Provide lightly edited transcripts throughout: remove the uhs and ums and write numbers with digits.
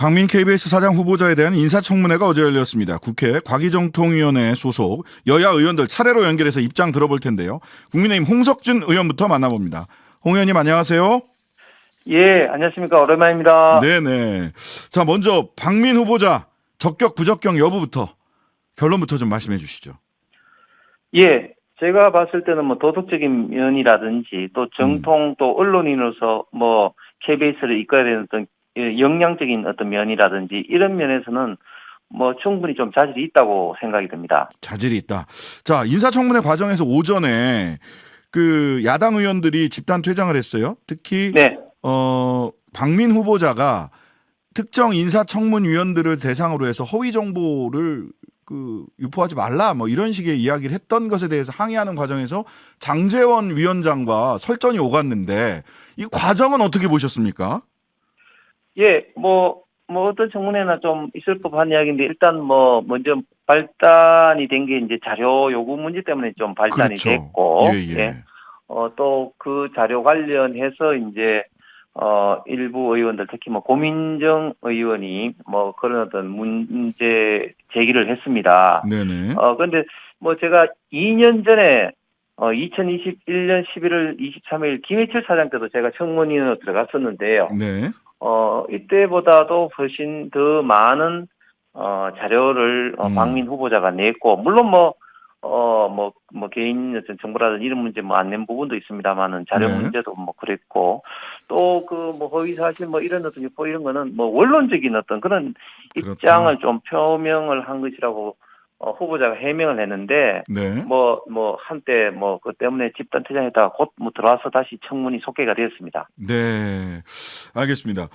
박민 KBS 사장 후보자에 대한 인사청문회가 어제 열렸습니다. 국회 과기정통위원회 소속 여야 의원들 차례로 연결해서 입장 들어볼 텐데요. 국민의힘 홍석준 의원부터 만나봅니다. 홍 의원님 안녕하세요. 예, 안녕하십니까. 오랜만입니다. 네네. 자, 먼저 박민 후보자 적격 부적격 여부부터 결론부터 좀 말씀해 주시죠. 예, 제가 봤을 때는 뭐 도덕적인 면이라든지 또 정통 또 언론인으로서 뭐 KBS를 이끌어야 되는 어떤 역량적인 어떤 면이라든지 이런 면에서는 뭐 충분히 좀 자질이 있다고 생각이 듭니다. 자질이 있다. 자, 인사청문회 과정에서 오전에 그 야당 의원들이 집단 퇴장을 했어요. 특히 네, 박민 후보자가 특정 인사청문위원들을 대상으로 해서 허위 정보를 유포하지 말라 뭐 이런 식의 이야기를 했던 것에 대해서 항의하는 과정에서 장제원 위원장과 설전이 오갔는데 이 과정은 어떻게 보셨습니까? 예, 뭐 어떤 청문회나 좀 있을 법한 이야기인데 일단 뭐 먼저 발단이 된 게 이제 자료 요구 문제 때문에 좀 발단이 그렇죠. 됐고, 예. 또 그 자료 관련해서 이제 일부 의원들 특히 뭐 고민정 의원이 뭐 그런 어떤 문제 제기를 했습니다. 네네. 그런데 뭐 제가 2년 전에 2021년 11월 23일 김해철 사장 때도 제가 청문위원으로 들어갔었는데요. 네. 이때보다도 훨씬 더 많은 자료를 박민 후보자가 냈고, 물론 개인 어떤 정보라든지 이런 문제 뭐 안 낸 부분도 있습니다만은 자료 네. 문제도 뭐 그랬고, 또 그 뭐 허위 사실 뭐 이런 어떤 유포 이런 거는 뭐 원론적인 어떤 그런 그렇다. 입장을 좀 표명을 한 것이라고 후보자가 해명을 했는데, 네. 한때 그 때문에 집단 퇴장했다가 곧 뭐 들어와서 다시 청문이 속개가 되었습니다. 네. 알겠습니다.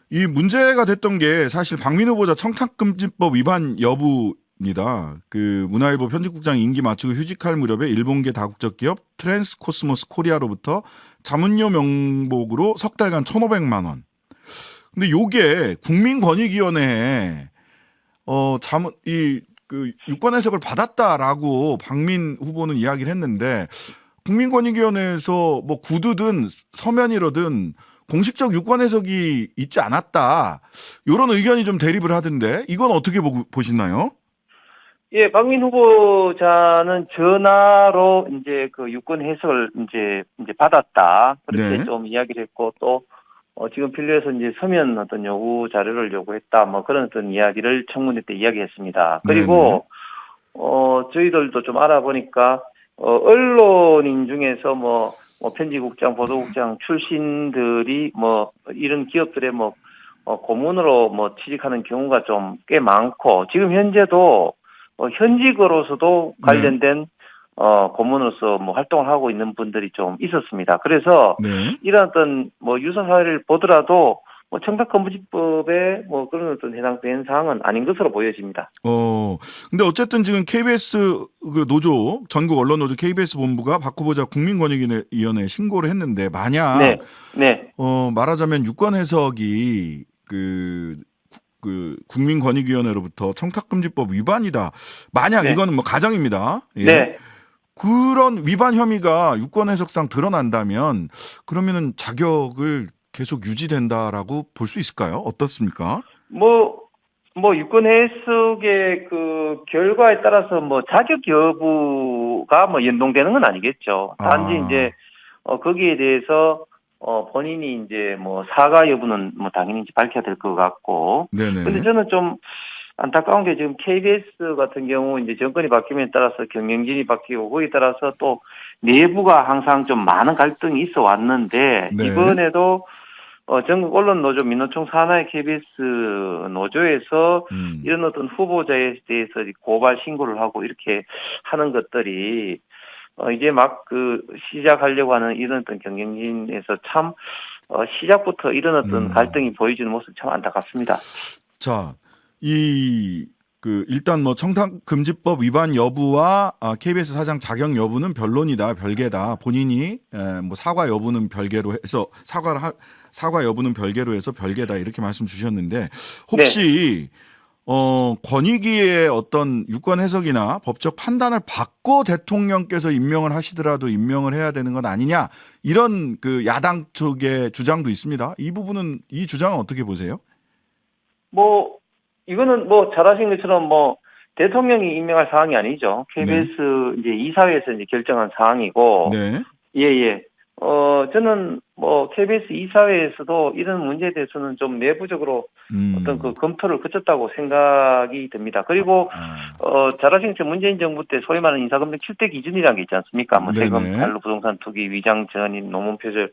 이 문제가 됐던 게 사실 박민 후보자 청탁금지법 위반 여부입니다. 그 문화일보 편집국장 임기 마치고 휴직할 무렵에 일본계 다국적 기업 트랜스코스모스 코리아로부터 자문료 명목으로 석 달간 1,500만 원. 근데 요게 국민권익위원회에 유권 해석을 받았다라고 박민 후보는 이야기를 했는데 국민권익위원회에서 뭐 구두든 서면이로든 공식적 유권 해석이 있지 않았다. 이런 의견이 좀 대립을 하던데 이건 어떻게 보시나요? 예, 박민 후보자는 전화로 이제 그 유권 해석을 이제 받았다. 그렇게 네. 좀 이야기를 했고 또 지금 필요해서 이제 서면 어떤 요구 자료를 요구했다. 뭐 그런 어떤 이야기를 청문회 때 이야기했습니다. 그리고 저희들도 좀 알아보니까 언론인 중에서 편집국장, 보도국장 출신들이 이런 기업들의 고문으로 취직하는 경우가 좀 꽤 많고 지금 현재도 현직으로서도 관련된 고문으로서 활동을 하고 있는 분들이 좀 있었습니다. 그래서 네. 이런 어떤 유사 사례를 보더라도 청탁금지법에 그런 어떤 해당된 사항은 아닌 것으로 보여집니다. 근데 어쨌든 지금 KBS 그 노조 전국 언론 노조 KBS 본부가 박 후보자 국민권익위원회에 신고를 했는데 만약 네. 말하자면 유권 해석이 그 국민권익위원회로부터 청탁금지법 위반이다. 만약 네. 이거는 뭐 가정입니다. 예. 네. 그런 위반 혐의가 유권 해석상 드러난다면 그러면은 자격을 계속 유지된다라고 볼 수 있을까요? 어떻습니까? 유권 해석의 그 결과에 따라서 자격 여부가 연동되는 건 아니겠죠. 단지 이제 거기에 대해서 본인이 이제 사과 여부는 당연히 이제 밝혀야 될 것 같고. 네네. 근데 저는 좀 안타까운 게 지금 KBS 같은 경우 이제 정권이 바뀌면 따라서 경영진이 바뀌고 거기에 따라서 또 내부가 항상 좀 많은 갈등이 있어 왔는데 네. 이번에도 전국 언론 노조 민노총 산하의 KBS 노조에서 이런 어떤 후보자에 대해서 고발 신고를 하고 이렇게 하는 것들이 이제 막 시작하려고 하는 이런 어떤 경영진에서 참 시작부터 이런 어떤 갈등이 보여지는 모습 참 안타깝습니다. 자, 일단 청탁금지법 위반 여부와 KBS 사장 자격 여부는 변론이다, 별개다. 본인이 사과 여부는 별개로 해서 사과 여부는 별개로 해서 별개다 이렇게 말씀 주셨는데 혹시 권익위의 어떤 유권 해석이나 법적 판단을 받고 대통령께서 임명을 하시더라도 임명을 해야 되는 건 아니냐 이런 그 야당 쪽의 주장도 있습니다. 이 주장은 어떻게 보세요? 뭐 이거는 뭐 잘 아신 것처럼 뭐 대통령이 임명할 사항이 아니죠. KBS 이제 이사회에서 이제 결정한 사항이고, 네. 예. 저는 뭐 KBS 이사회에서도 이런 문제에 대해서는 좀 내부적으로 어떤 그 검토를 거쳤다고 생각이 듭니다. 그리고 잘 아시는 것처럼 문재인 정부 때 소위 말하는 인사검증 7대 기준이라는 게 있지 않습니까? 뭐 세금, 네네. 탈루, 부동산 투기, 위장 전입, 노문 표절,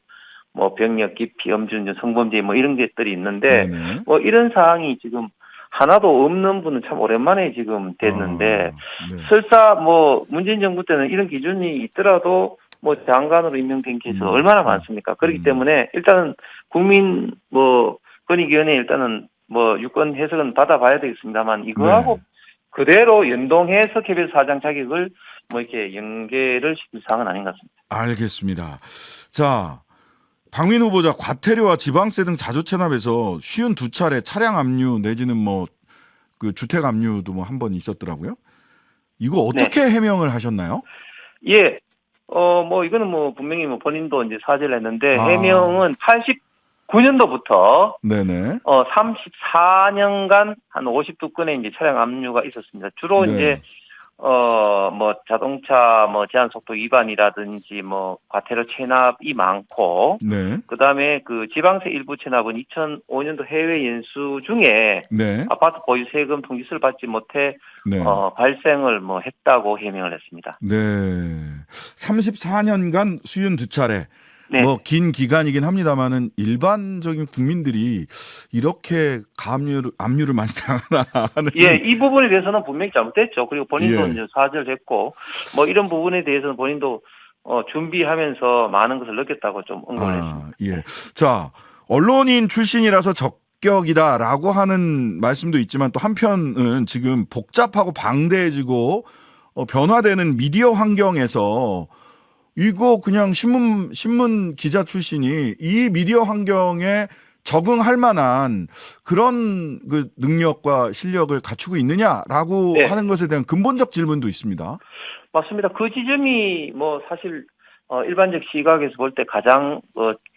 뭐 병력 기피, 음주운전, 성범죄 뭐 이런 것들이 있는데 네네. 뭐 이런 사항이 지금 하나도 없는 분은 참 오랜만에 지금 됐는데 네. 설사 뭐 문재인 정부 때는 이런 기준이 있더라도 뭐 장관으로 임명된 케이스가 얼마나 많습니까? 그렇기 때문에 일단은 국민 뭐 권익위원회 일단은 뭐 유권 해석은 받아봐야 되겠습니다만 이거하고 네. 그대로 연동해서 KBS 사장 자격을 뭐 이렇게 연계를 시킬 사항은 아닌 것 같습니다. 알겠습니다. 자, 박민 후보자 과태료와 지방세 등 자조 체납에서 52차례 차량 압류 내지는 뭐 그 주택 압류도 뭐 한 번 있었더라고요. 이거 어떻게 해명을 하셨나요? 예. 뭐 이거는 뭐 분명히 뭐 본인도 이제 사죄를 했는데 아. 해명은 89년도부터 네네. 34년간 한 52건의 이제 차량 압류가 있었습니다. 주로 네. 이제 뭐 자동차 뭐 제한 속도 위반이라든지 뭐 과태료 체납이 많고 네. 그다음에 그 지방세 일부 체납은 2005년도 해외 연수 중에 네. 아파트 보유 세금 통지서를 받지 못해 네. 발생을 뭐 했다고 해명을 했습니다. 네. 34년간 수윤 2차례. 네. 뭐 긴 기간이긴 합니다만은 일반적인 국민들이 이렇게 압류를 많이 당하나 하는. 예, 이 부분에 대해서는 분명히 잘못됐죠. 그리고 본인도 예. 이제 사죄를 했고, 뭐 이런 부분에 대해서는 본인도 준비하면서 많은 것을 느꼈다고 좀 언급을 했습니다. 예. 자, 언론인 출신이라서 적격이다라고 하는 말씀도 있지만 또 한편은 지금 복잡하고 방대해지고 변화되는 미디어 환경에서 이거 그냥 신문 기자 출신이 이 미디어 환경에 적응할 만한 그런 그 능력과 실력을 갖추고 있느냐라고 네. 하는 것에 대한 근본적 질문도 있습니다. 맞습니다. 그 지점이 뭐 사실 일반적 시각에서 볼 때 가장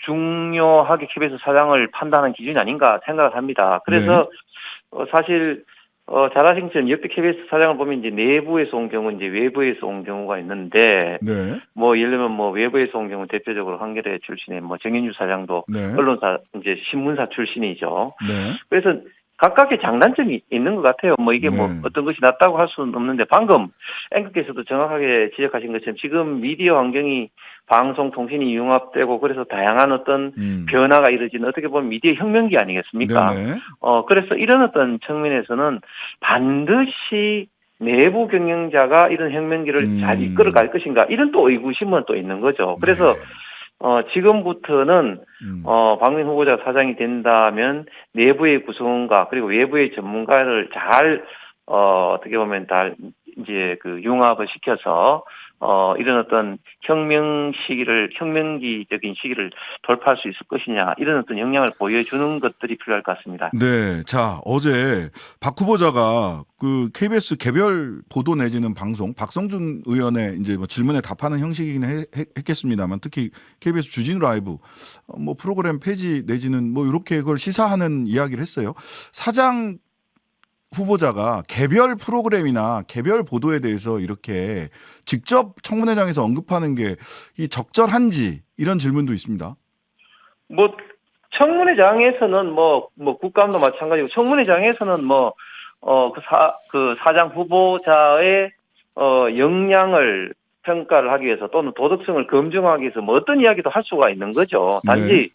중요하게 KBS 사장을 판단하는 기준이 아닌가 생각을 합니다. 그래서 사실 잘 아시는 것처럼 역대 KBS 사장을 보면 이제 내부에서 온 경우, 이제 외부에서 온 경우가 있는데, 네. 뭐 예를 들면 뭐 외부에서 온 경우 대표적으로 한겨레 출신의 뭐 정현주 사장도 네. 언론사 이제 신문사 출신이죠. 네. 그래서 각각의 장단점이 있는 것 같아요. 뭐 이게 뭐 네. 어떤 것이 낫다고 할 수는 없는데 방금 앵커께서도 정확하게 지적하신 것처럼 지금 미디어 환경이 방송 통신이 융합되고 그래서 다양한 어떤 변화가 이루어지는 어떻게 보면 미디어 혁명기 아니겠습니까? 네네. 그래서 이런 어떤 측면에서는 반드시 내부 경영자가 이런 혁명기를 잘 이끌어갈 것인가 이런 또 의구심은 또 있는 거죠. 그래서 지금부터는 박민 후보자가 사장이 된다면 내부의 구성원과 그리고 외부의 전문가를 잘 어떻게 보면 다 이제 그 융합을 시켜서 이런 어떤 혁명기적인 시기를 돌파할 수 있을 것이냐 이런 어떤 역량을 보여주는 것들이 필요할 것 같습니다. 네, 자 어제 박 후보자가 그 KBS 개별 보도 내지는 방송 박성준 의원의 이제 뭐 질문에 답하는 형식이긴 했겠습니다만 특히 KBS 주진우 라이브 뭐 프로그램 폐지 내지는 뭐 이렇게 그걸 시사하는 이야기를 했어요. 사장 후보자가 개별 프로그램이나 개별 보도에 대해서 이렇게 직접 청문회장에서 언급하는 게 이 적절한지 이런 질문도 있습니다. 뭐 청문회장에서는 뭐 국감도 마찬가지고 청문회장에서는 그 사장 후보자의 역량을 평가를 하기 위해서 또는 도덕성을 검증하기 위해서 뭐 어떤 이야기도 할 수가 있는 거죠. 단지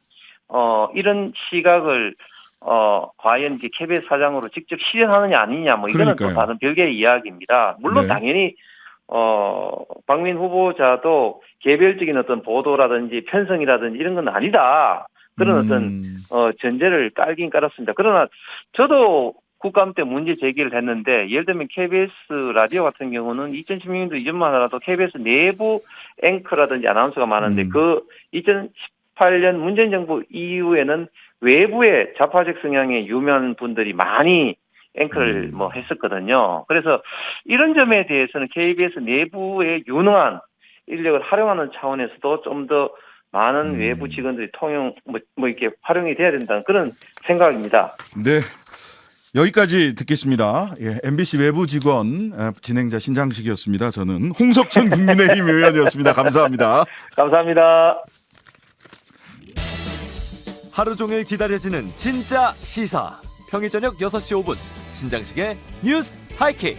이런 시각을 과연 이제 KBS 사장으로 직접 실현하느냐 아니냐 뭐 이거는 그러니까요. 또 다른 별개의 이야기입니다. 물론 당연히 박민 후보자도 개별적인 어떤 보도라든지 편성이라든지 이런 건 아니다. 그런 어떤 전제를 깔긴 깔았습니다. 그러나 저도 국감 때 문제 제기를 했는데 예를 들면 KBS 라디오 같은 경우는 2016년도 이전만 하더라도 KBS 내부 앵커라든지 아나운서가 많은데 그 2018년 문재인 정부 이후에는 외부의 좌파적 성향의 유명한 분들이 많이 앵커를 했었거든요. 그래서 이런 점에 대해서는 KBS 내부의 유능한 인력을 활용하는 차원에서도 좀 더 많은 외부 직원들이 통용 이렇게 활용이 돼야 된다는 그런 생각입니다. 네. 여기까지 듣겠습니다. 예, MBC 외부 직원 진행자 신장식이었습니다. 저는 홍석천 국민의힘 의원이었습니다. 감사합니다. 감사합니다. 하루 종일 기다려지는 진짜 시사. 평일 저녁 6시 5분 신장식의 뉴스 하이킥.